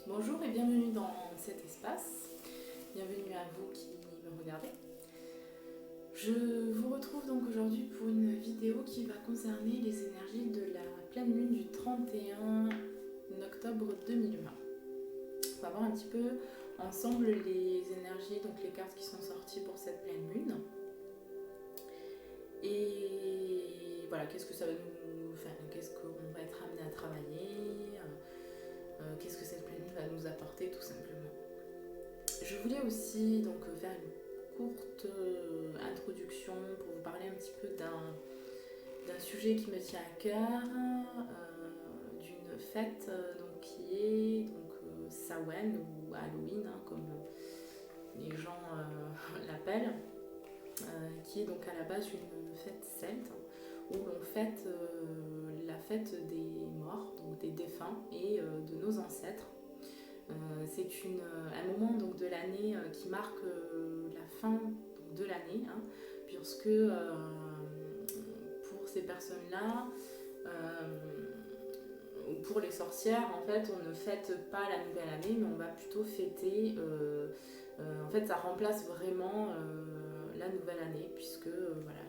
Bonjour et bienvenue dans cet espace. Bienvenue à vous qui me regardez. Je vous retrouve donc aujourd'hui pour une vidéo qui va concerner les énergies de la pleine lune du 31 octobre 2020. On va voir un petit peu ensemble les énergies, donc les cartes qui sont sorties pour cette pleine lune. Et voilà, qu'est-ce que ça va nous faire, qu'est-ce qu'on va être amené à travailler, qu'est-ce que cette pleine lune va nous apporter tout simplement. Je voulais aussi donc faire une courte introduction pour vous parler un petit peu d'un sujet qui me tient à cœur, d'une fête donc, qui est donc, Samhain ou Halloween, comme les gens l'appellent, qui est donc à la base une fête celte où l'on fête la fête des morts, donc des défunts et de nos ancêtres. C'est un moment donc, de l'année qui marque la fin donc, de l'année, puisque pour ces personnes-là, ou pour les sorcières, en fait, on ne fête pas la nouvelle année, mais on va plutôt fêter. En fait, ça remplace vraiment la nouvelle année, puisque voilà,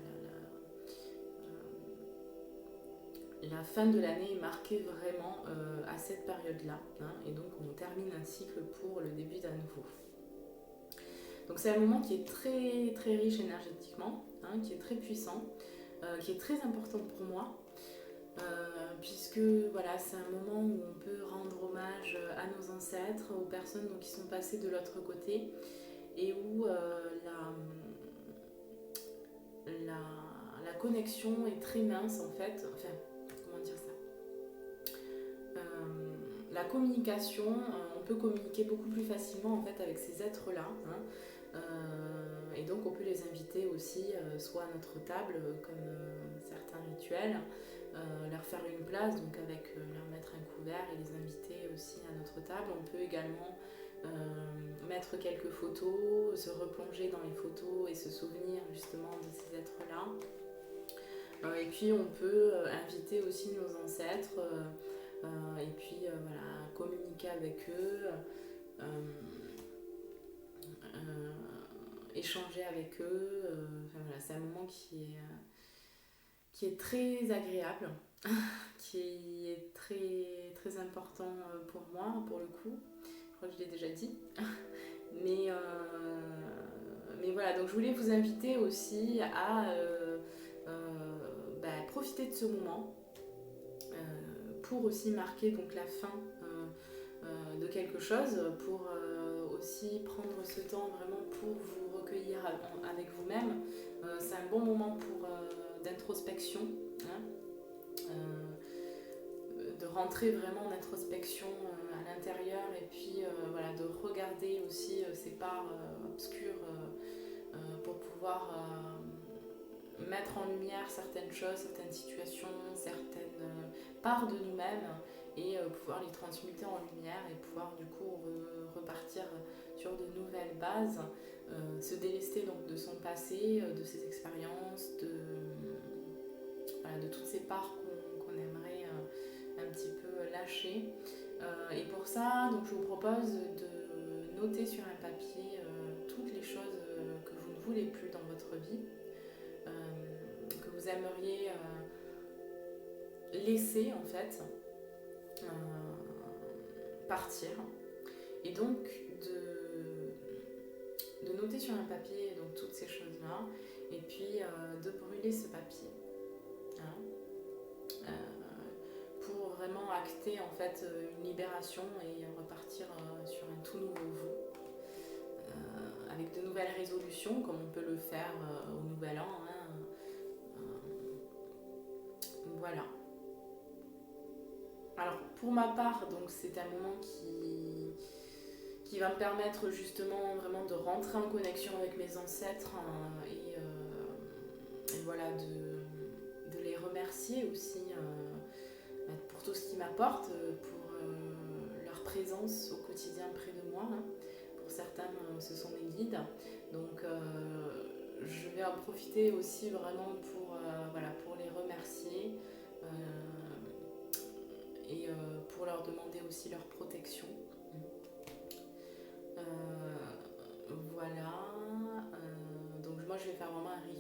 la fin de l'année est marquée vraiment à cette période-là, et donc on termine un cycle pour le début d'un nouveau. Donc c'est un moment qui est très très riche énergétiquement, qui est très puissant, qui est très important pour moi, puisque voilà, c'est un moment où on peut rendre hommage à nos ancêtres, aux personnes donc, qui sont passées de l'autre côté, et où la connexion est très mince en fait, enfin comment dire ça, la communication, on peut communiquer beaucoup plus facilement en fait avec ces êtres-là, et donc on peut les inviter aussi soit à notre table comme certains rituels, leur faire une place, donc avec leur mettre un couvert et les inviter aussi à notre table. On peut également mettre quelques photos, se replonger dans les photos et se souvenir justement de ces êtres-là. Et puis on peut inviter aussi nos ancêtres, et puis voilà, communiquer avec eux, échanger avec eux. Enfin, voilà, c'est un moment qui est très agréable, qui est très, très important pour moi, pour le coup. Je crois que je l'ai déjà dit. Mais voilà, donc je voulais vous inviter aussi à profiter de ce moment pour aussi marquer donc, la fin de quelque chose, pour aussi prendre ce temps vraiment pour vous recueillir avec vous-même. C'est un bon moment d'introspection, de rentrer vraiment en introspection à l'intérieur, et puis voilà, de regarder aussi ces parts obscures pour pouvoir mettre en lumière certaines choses, certaines situations, certaines parts de nous-mêmes, et pouvoir les transmuter en lumière et pouvoir du coup repartir sur de nouvelles bases, se délester donc de son passé, de ses expériences, voilà, de toutes ces parts qu'on aimerait un petit peu lâcher. Et pour ça, donc, je vous propose de noter sur un papier toutes les choses que vous ne voulez plus dans votre vie, que vous aimeriez laisser en fait partir, et donc de noter sur un papier donc, toutes ces choses là, et puis de brûler ce papier, pour vraiment acter en fait une libération et repartir sur un tout nouveau vous, avec de nouvelles résolutions comme on peut le faire au nouvel an, voilà. Alors pour ma part, donc c'est un moment qui va me permettre justement vraiment de rentrer en connexion avec mes ancêtres, et voilà, de les remercier aussi pour tout ce qu'ils m'apportent, pour leur présence au quotidien près de moi. Pour certains, ce sont mes guides. Donc je vais en profiter aussi vraiment voilà, pour les remercier, et pour leur demander aussi leur protection.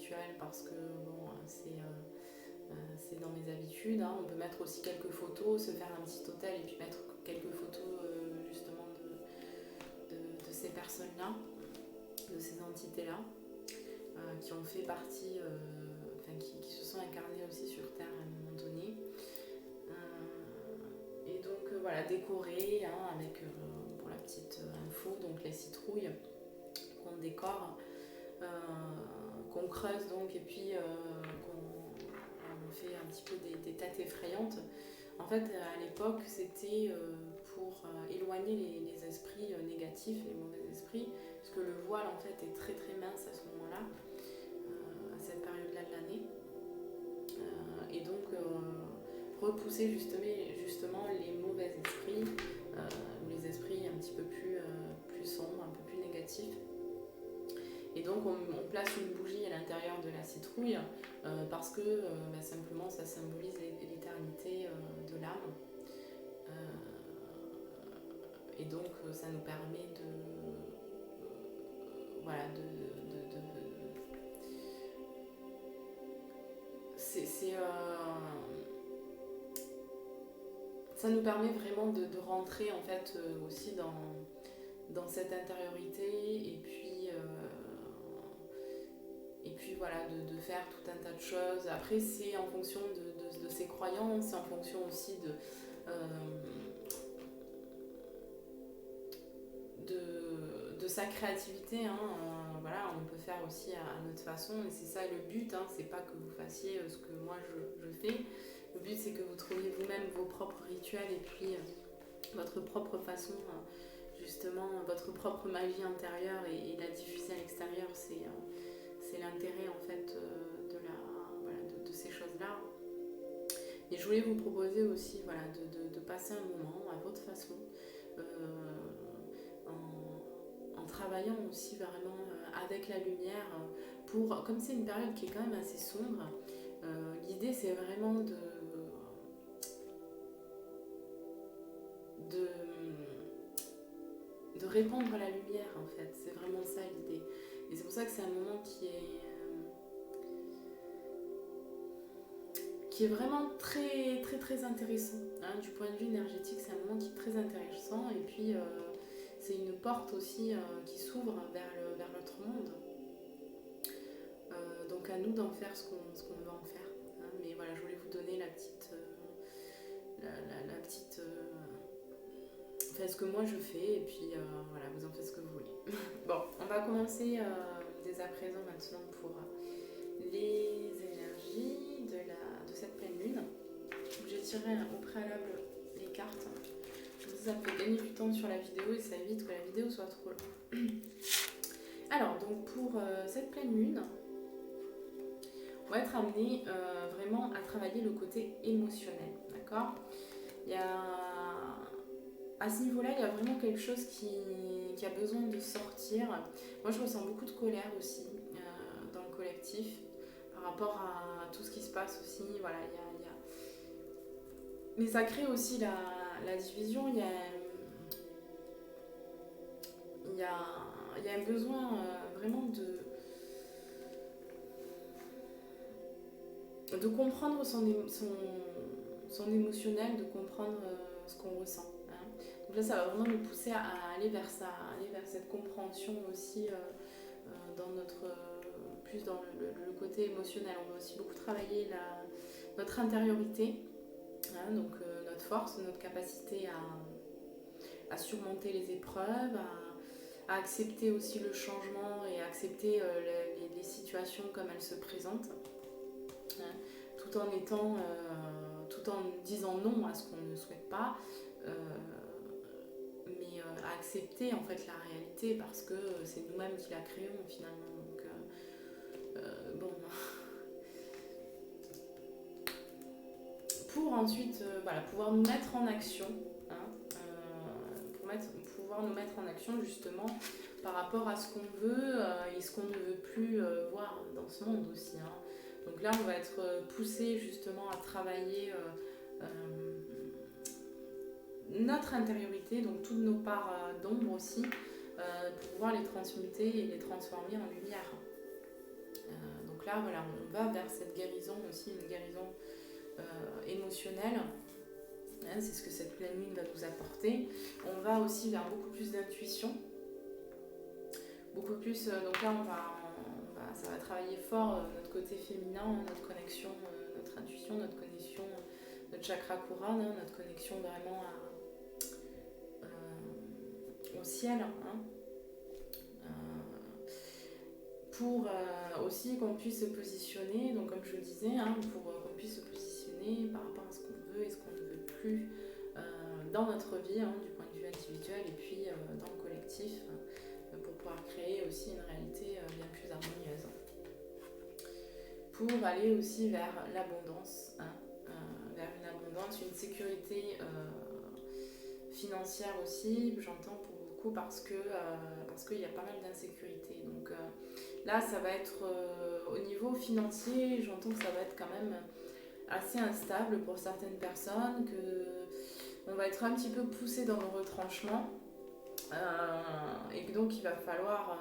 rituel parce que bon, c'est dans mes habitudes. Hein. On peut mettre aussi quelques photos, se faire un petit hôtel et puis mettre quelques photos justement de ces personnes-là, de ces entités-là, qui ont fait partie, qui se sont incarnées aussi sur Terre à un moment donné. Et donc voilà, décorer avec, pour la petite info, donc les citrouilles qu'on décore, qu'on creuse donc et puis on fait un petit peu des têtes effrayantes. En fait, à l'époque, c'était pour éloigner les esprits négatifs, les mauvais esprits, puisque le voile en fait est très très mince à ce moment-là, à cette période-là de l'année. Et donc repousser justement les mauvais esprits, les esprits un petit peu plus sombres, un peu plus négatifs. Et donc on place une bougie à l'intérieur de la citrouille parce que simplement ça symbolise l'éternité de l'âme. Et donc ça nous permet ça nous permet vraiment de rentrer en fait aussi dans cette intériorité et puis voilà, de faire tout un tas de choses. Après, c'est en fonction de ses croyances, c'est en fonction aussi de sa créativité. Voilà, on peut faire aussi à notre façon, et c'est ça le but. C'est pas que vous fassiez ce que moi je fais. Le but, c'est que vous trouviez vous-même vos propres rituels et puis votre propre façon, justement, votre propre magie intérieure et la diffuser à l'extérieur. C'est l'intérêt en fait de ces choses-là. Et je voulais vous proposer aussi de passer un moment à votre façon, en travaillant aussi vraiment avec la lumière, comme c'est une période qui est quand même assez sombre, l'idée c'est vraiment de répandre la lumière en fait, c'est vraiment ça l'idée. Et c'est pour ça que c'est un moment qui est vraiment très très très intéressant. Du point de vue énergétique, c'est un moment qui est très intéressant, et puis c'est une porte aussi qui s'ouvre vers l'autre monde. Donc à nous d'en faire ce qu'on veut en faire. Mais voilà, je voulais vous donner la petite... ce que moi je fais, et puis voilà, vous en faites ce que vous voulez. Bon, on va commencer dès à présent maintenant pour les énergies de cette pleine lune. J'ai tiré au préalable les cartes. Ça me fait gagner du temps sur la vidéo et ça évite que la vidéo soit trop longue. Alors, donc pour cette pleine lune, on va être amené vraiment à travailler le côté émotionnel, d'accord ? À ce niveau-là, il y a vraiment quelque chose qui a besoin de sortir. Moi, je ressens beaucoup de colère aussi dans le collectif par rapport à tout ce qui se passe aussi. Voilà, mais ça crée aussi la division. Il y a un besoin vraiment de comprendre son émotionnel, de comprendre ce qu'on ressent. Donc là, ça va vraiment nous pousser à aller vers ça, à aller vers cette compréhension aussi plus dans le côté émotionnel. On va aussi beaucoup travailler notre intériorité, donc notre force, notre capacité à surmonter les épreuves, à accepter aussi le changement et à accepter les situations comme elles se présentent, tout en disant non à ce qu'on ne souhaite pas, mais à accepter en fait la réalité parce que c'est nous-mêmes qui la créons finalement. Donc bon. Pour ensuite pouvoir nous mettre en action, pouvoir nous mettre en action justement par rapport à ce qu'on veut et ce qu'on ne veut plus voir dans ce monde aussi. Donc là, on va être poussé justement à travailler notre intériorité, donc toutes nos parts d'ombre aussi, pour pouvoir les transmuter et les transformer en lumière. Donc là, voilà, on va vers cette guérison aussi, une guérison émotionnelle. Hein, c'est ce que cette pleine lune va nous apporter. On va aussi vers beaucoup plus d'intuition. Beaucoup plus, donc là ça va travailler fort notre côté féminin, notre connexion, notre intuition, notre connexion, notre chakra couronne, notre connexion vraiment au ciel. Hein, pour aussi qu'on puisse se positionner, donc comme je le disais, hein, pour qu'on puisse se positionner par rapport à ce qu'on veut et ce qu'on ne veut plus dans notre vie, hein, du point de vue individuel et puis dans le collectif, pour pouvoir créer aussi une réalité bien plus harmonieuse. Pour aller aussi vers l'abondance, hein, vers une abondance, une sécurité financière aussi, j'entends pour beaucoup parce qu'il y a pas mal d'insécurité. Donc là, ça va être au niveau financier, j'entends que ça va être quand même assez instable pour certaines personnes, qu'on va être un petit peu poussé dans nos retranchements et que donc il va falloir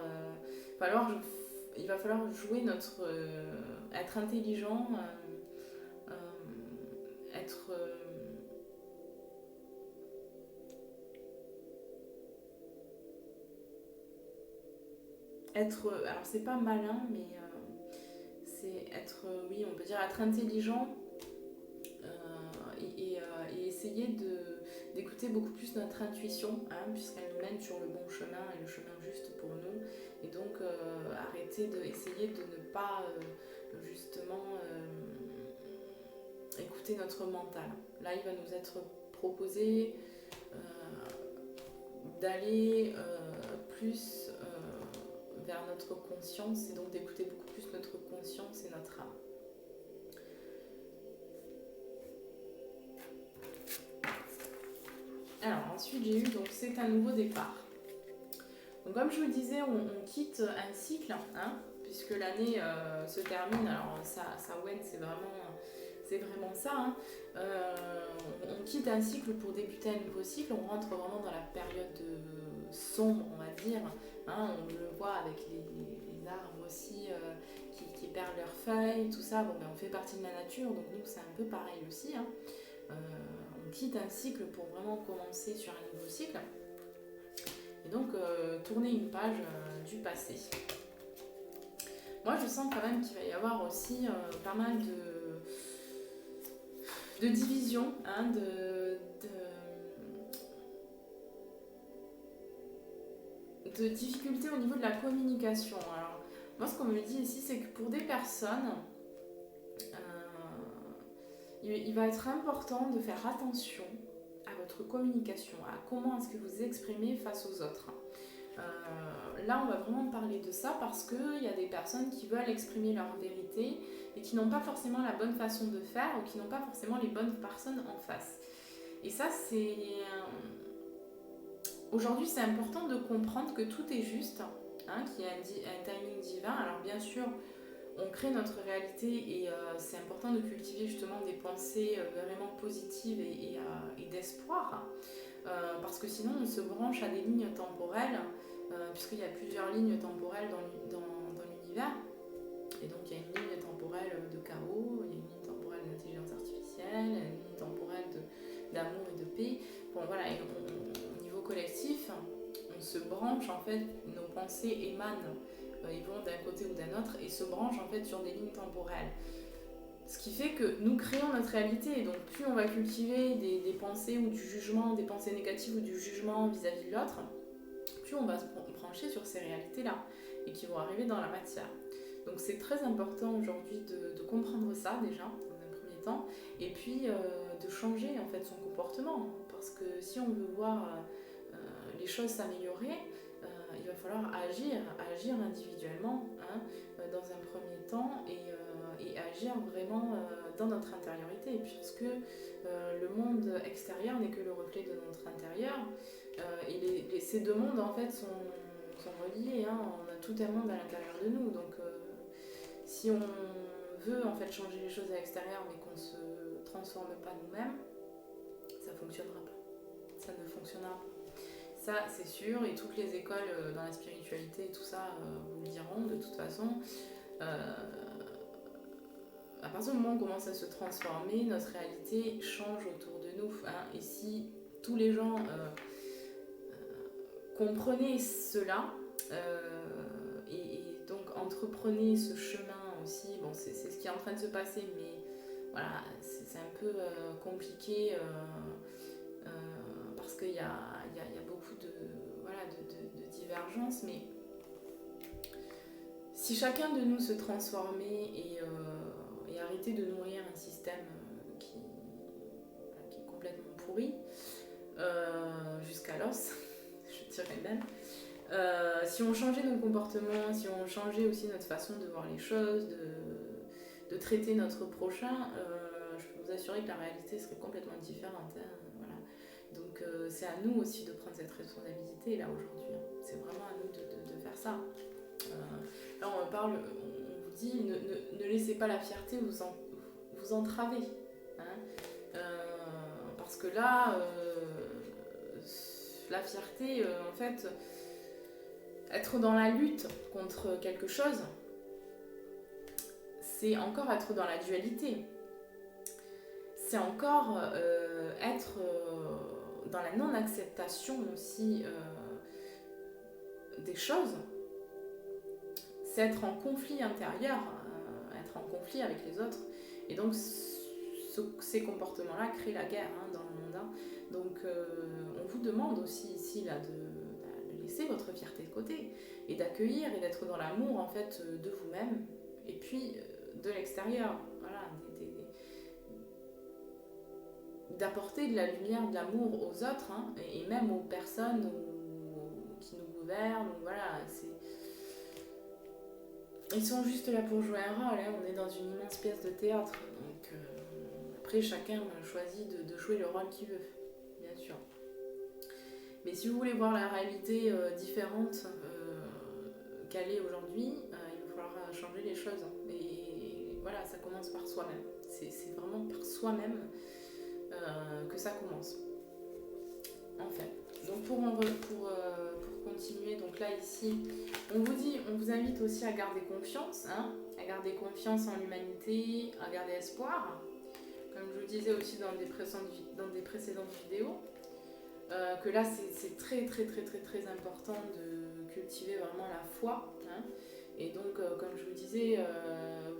jouer notre... être intelligent, être... alors c'est pas malin, mais c'est être, oui, on peut dire être intelligent et essayer d'écouter beaucoup plus notre intuition, hein, puisqu'elle nous mène sur le bon chemin et le chemin juste pour nous. Et donc essayer de ne pas justement écouter notre mental. Là, il va nous être proposé d'aller plus vers notre conscience et donc d'écouter beaucoup plus notre conscience et notre âme. Alors ensuite j'ai eu donc c'est un nouveau départ. Donc comme je vous le disais, on quitte un cycle, hein, puisque l'année se termine. Alors ça c'est vraiment ça. Hein. On quitte un cycle pour débuter un nouveau cycle. On rentre vraiment dans la période sombre, on va dire. Hein, on le voit avec les arbres aussi qui perdent leurs feuilles, tout ça. Bon, ben, on fait partie de la nature, donc nous c'est un peu pareil aussi. Hein. On quitte un cycle pour vraiment commencer sur un nouveau cycle. Et donc tourner une page du passé. Moi je sens quand même qu'il va y avoir aussi pas mal de division, hein, de difficultés au niveau de la communication. Alors moi ce qu'on me dit ici c'est que pour des personnes il va être important de faire attention à votre communication, à comment est-ce que vous exprimez face aux autres. Là, on va vraiment parler de ça parce qu'il y a des personnes qui veulent exprimer leur vérité et qui n'ont pas forcément la bonne façon de faire ou qui n'ont pas forcément les bonnes personnes en face. Et ça, c'est... Aujourd'hui, c'est important de comprendre que tout est juste, hein, qu'il y a un timing divin. Alors bien sûr, on crée notre réalité et c'est important de cultiver justement des pensées vraiment positives et d'espoir parce que sinon on se branche à des lignes temporelles puisqu'il y a plusieurs lignes temporelles dans l'univers et donc il y a une ligne temporelle de chaos, il y a une ligne temporelle d'intelligence artificielle, il y a une ligne temporelle d'amour et de paix. Bon voilà, et au niveau collectif on se branche en fait, nos pensées émanent. Ils vont d'un côté ou d'un autre et se branchent en fait sur des lignes temporelles. Ce qui fait que nous créons notre réalité. Et donc plus on va cultiver des pensées ou du jugement, des pensées négatives ou du jugement vis-à-vis de l'autre, plus on va se brancher sur ces réalités-là et qui vont arriver dans la matière. Donc c'est très important aujourd'hui de comprendre ça déjà, dans un premier temps, et puis de changer en fait son comportement. Parce que si on veut voir les choses s'améliorer, il va falloir agir individuellement, hein, dans un premier temps et agir vraiment dans notre intériorité puisque le monde extérieur n'est que le reflet de notre intérieur et ces deux mondes en fait sont reliés, hein, on a tout un monde à l'intérieur de nous donc si on veut en fait changer les choses à l'extérieur mais qu'on ne se transforme pas nous-mêmes, ça ne fonctionnera pas, ça ne fonctionnera pas. Ça, c'est sûr, et toutes les écoles dans la spiritualité et tout ça vous le diront de toute façon. À partir du moment où on commence à se transformer, notre réalité change autour de nous. Hein. Et si tous les gens comprenaient cela, et donc entreprenaient ce chemin aussi, bon, c'est ce qui est en train de se passer, mais voilà, c'est un peu compliqué parce qu'il y a beaucoup de divergences, mais si chacun de nous se transformait et arrêtait de nourrir un système qui est complètement pourri, jusqu'à l'os, je dirais même, si on changeait nos comportements, si on changeait aussi notre façon de voir les choses, de traiter notre prochain, je peux vous assurer que la réalité serait complètement différente. Hein, voilà. Donc c'est à nous aussi de prendre cette responsabilité là aujourd'hui. Hein. C'est vraiment à nous de faire ça. Là on parle, on vous dit ne laissez pas la fierté vous entraver. Hein. Parce que là, la fierté, en fait, être dans la lutte contre quelque chose, c'est encore être dans la dualité. C'est encore être dans la non-acceptation aussi des choses. C'est être en conflit intérieur, être en conflit avec les autres. Et donc, ces comportements-là créent la guerre dans le monde. Hein. Donc, on vous demande aussi ici là, de laisser votre fierté de côté et d'accueillir et d'être dans l'amour en fait de vous-même et puis de l'extérieur. Voilà, d'apporter de la lumière, de l'amour aux autres hein, et même aux personnes qui nous gouvernent. Donc, voilà, ils sont juste là pour jouer un rôle. Hein. On est dans une immense pièce de théâtre. Donc, après, chacun choisit de jouer le rôle qu'il veut, bien sûr. Mais si vous voulez voir la réalité différente qu'elle est aujourd'hui, il va falloir changer les choses. Et voilà, ça commence par soi-même. C'est vraiment par soi-même que ça commence. En fait. Donc pour continuer, donc là ici, on vous invite aussi à garder confiance, hein, à garder confiance en l'humanité, à garder espoir. Comme je vous disais aussi dans des précédentes vidéos, que là c'est très important de cultiver vraiment la foi. Hein. Et donc, comme je vous disais,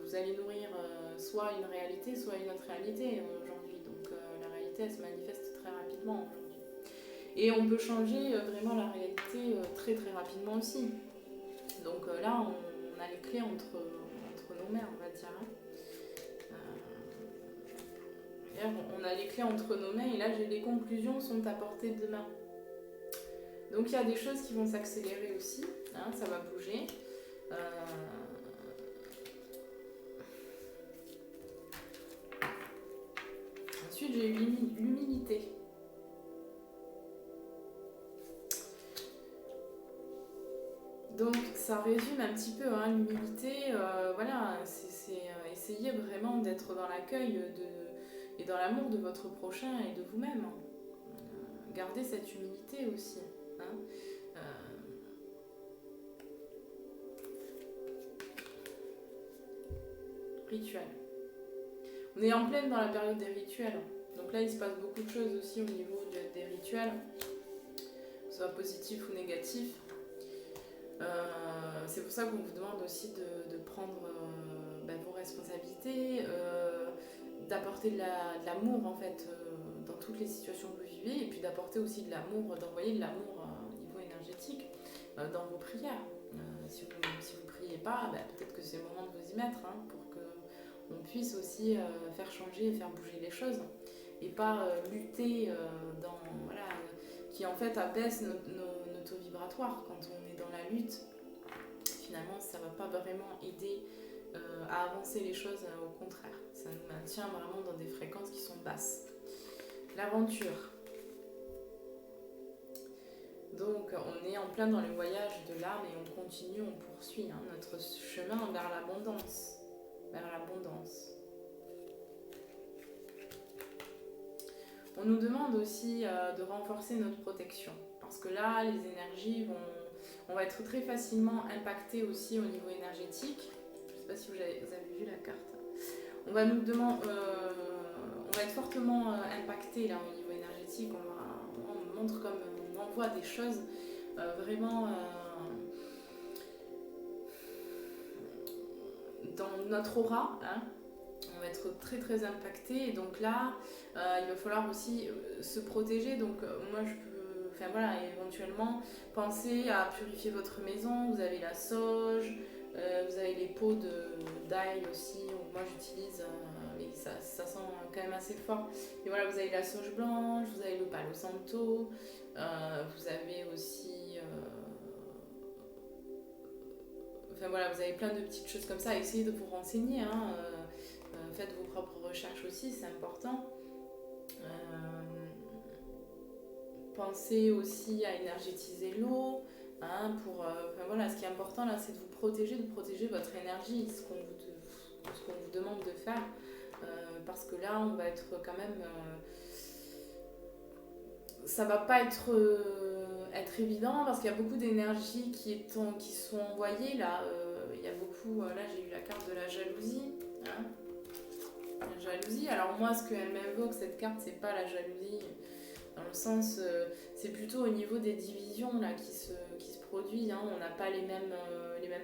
vous allez nourrir soit une réalité, soit une autre réalité aujourd'hui. Donc la réalité, elle se manifeste très rapidement aujourd'hui. Et on peut changer vraiment la réalité très rapidement aussi. Donc là, on a les clés entre nos mains, on va dire. Hein. On a les clés entre nos mains et là les conclusions sont à portée de main. Donc il y a des choses qui vont s'accélérer aussi, hein, ça va bouger. Ensuite j'ai eu l'humilité. Donc ça résume un petit peu hein, l'humilité, voilà, c'est essayer vraiment d'être dans l'accueil et dans l'amour de votre prochain et de vous-même. Gardez cette humilité aussi. Hein. Rituel. On est en pleine dans la période des rituels. Donc là il se passe beaucoup de choses aussi au niveau des rituels, que ce soit positif ou négatif. C'est pour ça qu'on vous demande aussi de prendre vos responsabilités, d'apporter de l'amour en fait dans toutes les situations que vous vivez et puis d'apporter aussi de l'amour, d'envoyer de l'amour au niveau énergétique dans vos prières. Si vous priez pas, peut-être que c'est le moment de vous y mettre hein, pour qu'on puisse aussi faire changer et faire bouger les choses et pas lutter qui en fait abaisse nos taux vibratoires quand on est dans la lutte. Finalement, ça ne va pas vraiment aider à avancer les choses, au contraire. Ça nous maintient vraiment dans des fréquences qui sont basses. L'aventure. Donc, on est en plein dans le voyage de l'âme et on continue, on poursuit hein, notre chemin vers l'abondance. Vers l'abondance. On nous demande aussi de renforcer notre protection. Parce que là, les énergies on va être très facilement impacté aussi au niveau énergétique. Je ne sais pas si vous avez vu la carte. On va nous demander, on va être fortement impacté là au niveau énergétique. On nous montre comme on envoie des choses vraiment dans notre aura. Hein. On va être très très impacté. Et donc là, il va falloir aussi se protéger. Donc moi je peux, enfin voilà, éventuellement penser à purifier votre maison. Vous avez la sauge. Vous avez les pots d'ail aussi, moi j'utilise, mais ça sent quand même assez fort. Et voilà, vous avez la sauge blanche, vous avez le palo santo, vous avez aussi. Enfin voilà, vous avez plein de petites choses comme ça. Essayez de vous renseigner, hein, faites vos propres recherches aussi, c'est important. Pensez aussi à énergétiser l'eau. Hein, enfin voilà, ce qui est important là, c'est de vous protéger, votre énergie, ce qu'on vous demande de faire, parce que là, on va être quand même, ça va pas être évident parce qu'il y a beaucoup d'énergie qui sont envoyées là. Il y a beaucoup, là j'ai eu la carte de la jalousie. Hein, la jalousie. Alors moi, ce qu'elle m'invoque cette carte, c'est pas la jalousie. Dans le sens, c'est plutôt au niveau des divisions là, qui se produisent. Hein. On n'a pas les mêmes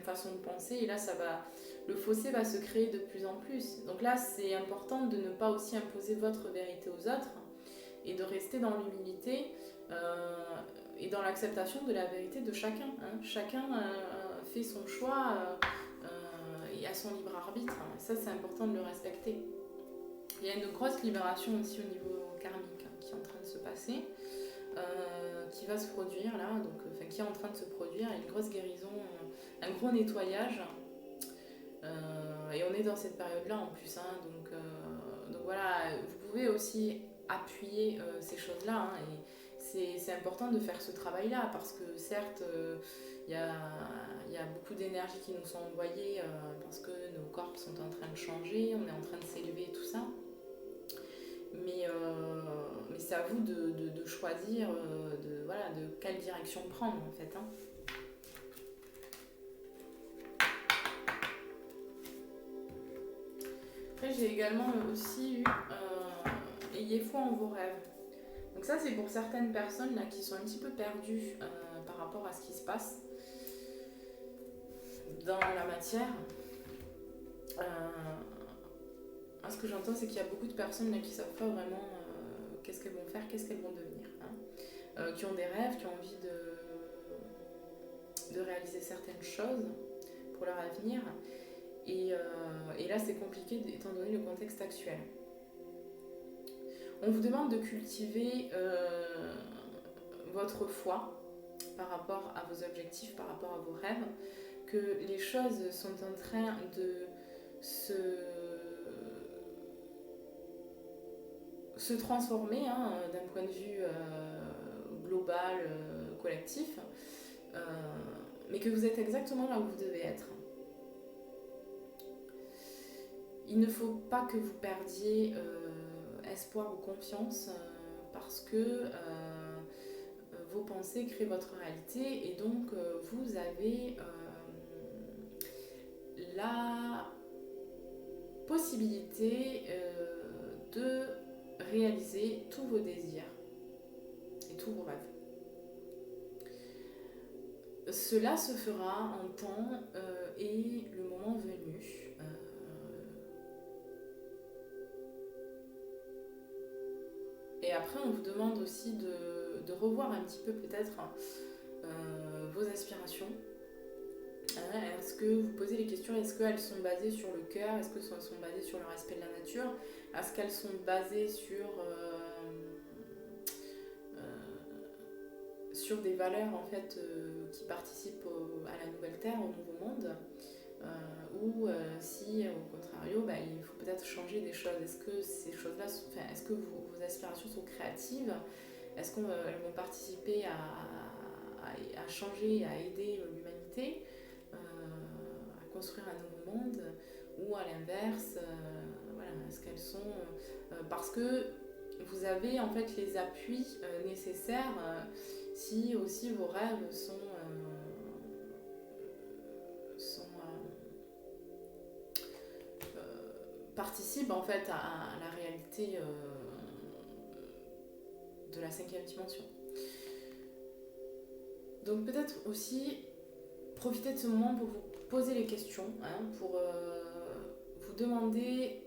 façons de penser. Et là, le fossé va se créer de plus en plus. Donc là, c'est important de ne pas aussi imposer votre vérité aux autres et de rester dans l'humilité et dans l'acceptation de la vérité de chacun. Hein. Chacun fait son choix et a son libre arbitre. Ça, c'est important de le respecter. Il y a une grosse libération aussi au niveau karmique qui est en train de se passer, qui va se produire là, donc, qui est en train de se produire, une grosse guérison, un gros nettoyage. Et on est dans cette période-là en plus, hein, donc voilà, vous pouvez aussi appuyer ces choses-là, hein, et c'est important de faire ce travail-là parce que certes, il y a beaucoup d'énergie qui nous sont envoyées parce que nos corps sont en train de changer, on est en train de s'élever, tout ça. Mais c'est à vous de choisir de quelle direction prendre en fait. Hein. Après j'ai également aussi eu ayez foi en vos rêves. Donc ça c'est pour certaines personnes là qui sont un petit peu perdues par rapport à ce qui se passe dans la matière. Ce que j'entends, c'est qu'il y a beaucoup de personnes là, qui ne savent pas vraiment qu'est-ce qu'elles vont faire, qu'est-ce qu'elles vont devenir. Hein. Qui ont des rêves, qui ont envie de réaliser certaines choses pour leur avenir. Et là, c'est compliqué étant donné le contexte actuel. On vous demande de cultiver votre foi par rapport à vos objectifs, par rapport à vos rêves, que les choses sont en train de se transformer hein, d'un point de vue global, collectif, mais que vous êtes exactement là où vous devez être. Il ne faut pas que vous perdiez espoir ou confiance parce que vos pensées créent votre réalité et donc vous avez la possibilité de réaliser tous vos désirs et tous vos rêves. Cela se fera en temps et le moment venu. Et après, on vous demande aussi de revoir un petit peu peut-être vos aspirations. Est-ce que vous posez les questions, est-ce qu'elles sont basées sur le cœur, est-ce qu'elles sont basées sur le respect de la nature, est-ce qu'elles sont basées sur des valeurs en fait qui participent à la nouvelle terre, au nouveau monde, ou si au contrario il faut peut-être changer des choses. Est-ce que ces choses-là, est-ce que vos aspirations sont créatives, est-ce qu'elles vont participer à changer, à aider l'humanité, à construire un nouveau monde, ou à l'inverse, est-ce qu'elles sont parce que vous avez en fait les appuis nécessaires si aussi vos rêves sont participe en fait à la réalité de la 5e dimension. Donc peut-être aussi profitez de ce moment pour vous poser les questions, hein, pour vous demander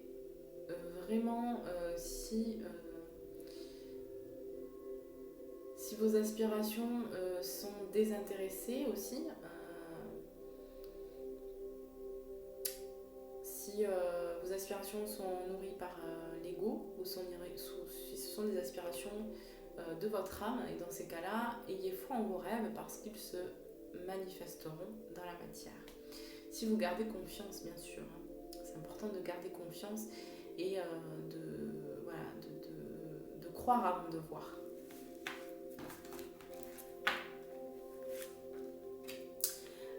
vraiment si vos aspirations sont désintéressées aussi, si vos aspirations sont nourries par l'ego ou si ce sont des aspirations de votre âme, et dans ces cas-là, ayez foi en vos rêves parce qu'ils se manifesteront dans la matière. Si vous gardez confiance, bien sûr, hein, c'est important de garder confiance et de croire avant de voir.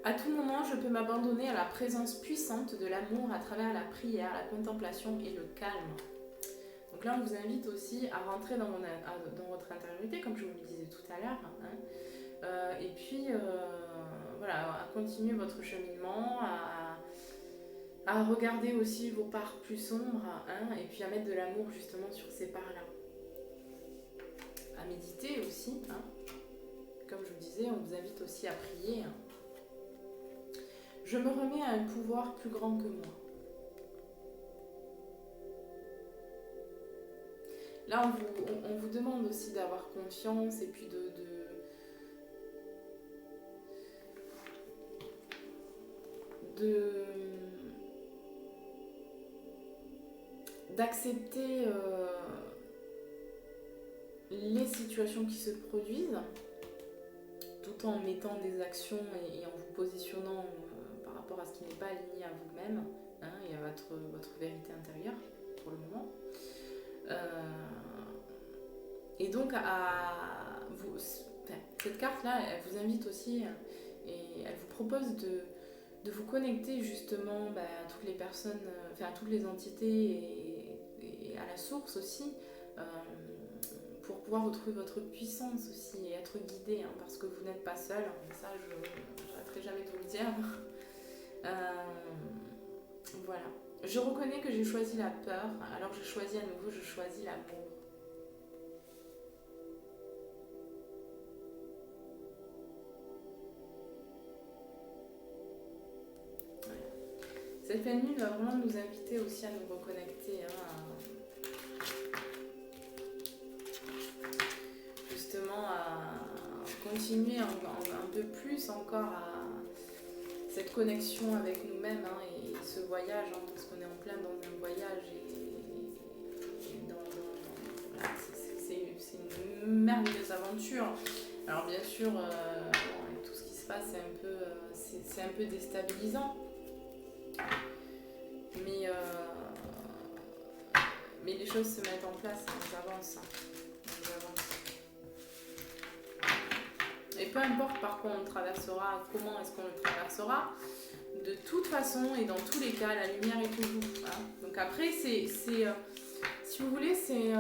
À tout moment, je peux m'abandonner à la présence puissante de l'amour à travers la prière, la contemplation et le calme. Donc là, on vous invite aussi à rentrer dans votre intériorité, comme je vous le disais tout à l'heure, hein, et puis voilà, à continuer votre cheminement, à regarder aussi vos parts plus sombres, hein, et puis à mettre de l'amour justement sur ces parts-là. À méditer aussi, hein. Comme je vous disais, on vous invite aussi à prier, hein. Je me remets à un pouvoir plus grand que moi. Là, on vous demande aussi d'avoir confiance et puis d'accepter les situations qui se produisent, tout en mettant des actions et en vous positionnant par rapport à ce qui n'est pas aligné à vous-même, hein, et à votre vérité intérieure pour le moment. Et donc, cette carte-là, elle vous invite aussi et elle vous propose de vous connecter justement à toutes les personnes, à toutes les entités et à la source aussi, pour pouvoir retrouver votre puissance aussi et être guidé, hein, parce que vous n'êtes pas seul. Ça, je n'arrêterai jamais de vous le dire. Voilà. Je reconnais que j'ai choisi la peur, alors je choisis à nouveau, je choisis l'amour. Voilà. Cette pleine lune va vraiment nous inviter aussi à nous reconnecter, hein, justement à continuer un peu plus encore à cette connexion avec nous-mêmes, hein, et ce voyage, hein, parce qu'on est en plein dans un voyage voilà, c'est une merveilleuse aventure. Alors bien sûr, avec tout ce qui se passe, c'est un peu déstabilisant, mais les choses se mettent en place, on avance. Et peu importe par quoi on traversera, comment est-ce qu'on le traversera, de toute façon et dans tous les cas, la lumière est toujours. Hein. Donc après, si vous voulez, c'est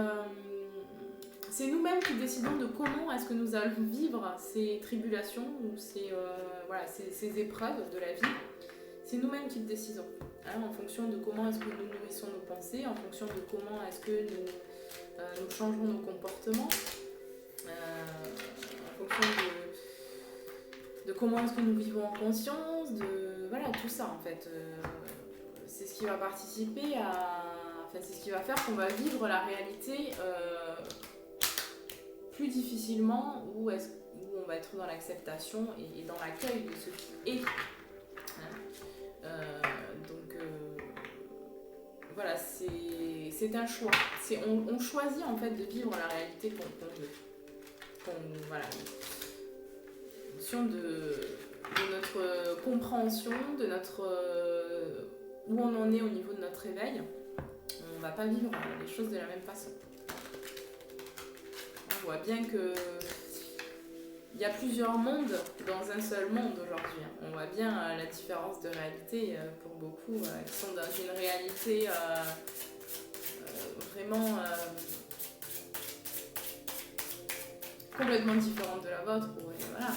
nous-mêmes qui décidons de comment est-ce que nous allons vivre ces tribulations ou ces épreuves de la vie. C'est nous-mêmes qui le décidons, hein, en fonction de comment est-ce que nous nourrissons nos pensées, en fonction de comment est-ce que nous changerons nos comportements, en fonction de comment est-ce que nous vivons en conscience, voilà, tout ça en fait. C'est ce qui va participer c'est ce qui va faire qu'on va vivre la réalité plus difficilement, où on va être dans l'acceptation et dans l'accueil de ce qui est. Hein. Voilà, c'est un choix. On choisit en fait de vivre la réalité qu'on veut. Voilà. En fonction de notre compréhension, de où on en est au niveau de notre éveil, on ne va pas vivre les choses de la même façon. On voit bien que il y a plusieurs mondes dans un seul monde aujourd'hui. On voit bien la différence de réalité pour beaucoup qui sont dans une réalité vraiment complètement différente de la vôtre. Et voilà,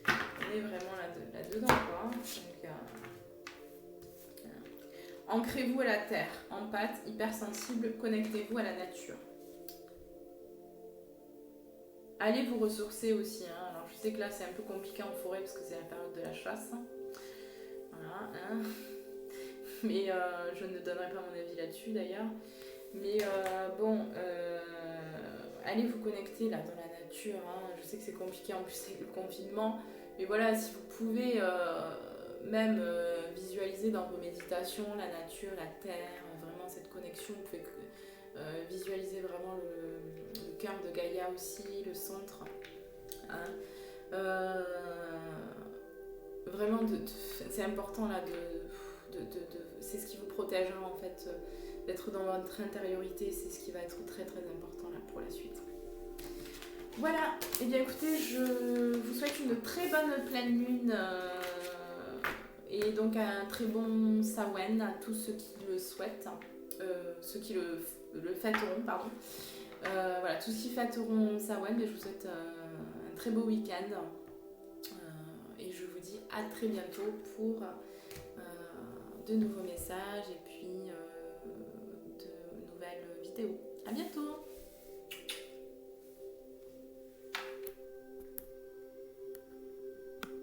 on est vraiment là-dedans, quoi. Donc, Ancrez-vous à la terre, empathe, hypersensible, connectez-vous à la nature. Allez vous ressourcer aussi. Hein. Alors je sais que là c'est un peu compliqué en forêt parce que c'est la période de la chasse. Voilà. Hein. Mais je ne donnerai pas mon avis là-dessus d'ailleurs. Mais allez vous connecter là dans la nature. Hein. Je sais que c'est compliqué en plus avec le confinement. Mais voilà, si vous pouvez même visualiser dans vos méditations la nature, la terre, vraiment cette connexion, vous pouvez visualiser vraiment le cœur de Gaïa aussi, le centre. Hein. Vraiment, c'est important là, c'est ce qui vous protégera en fait, d'être dans votre intériorité, c'est ce qui va être très très important là pour la suite. Voilà, et bien écoutez, je vous souhaite une très bonne pleine lune et donc un très bon Samhain à tous ceux qui le souhaitent, ceux qui le fêteront, pardon. Voilà, tous qui fêteront Samhain, je vous souhaite un très beau week-end et je vous dis à très bientôt pour de nouveaux messages et puis de nouvelles vidéos. À bientôt!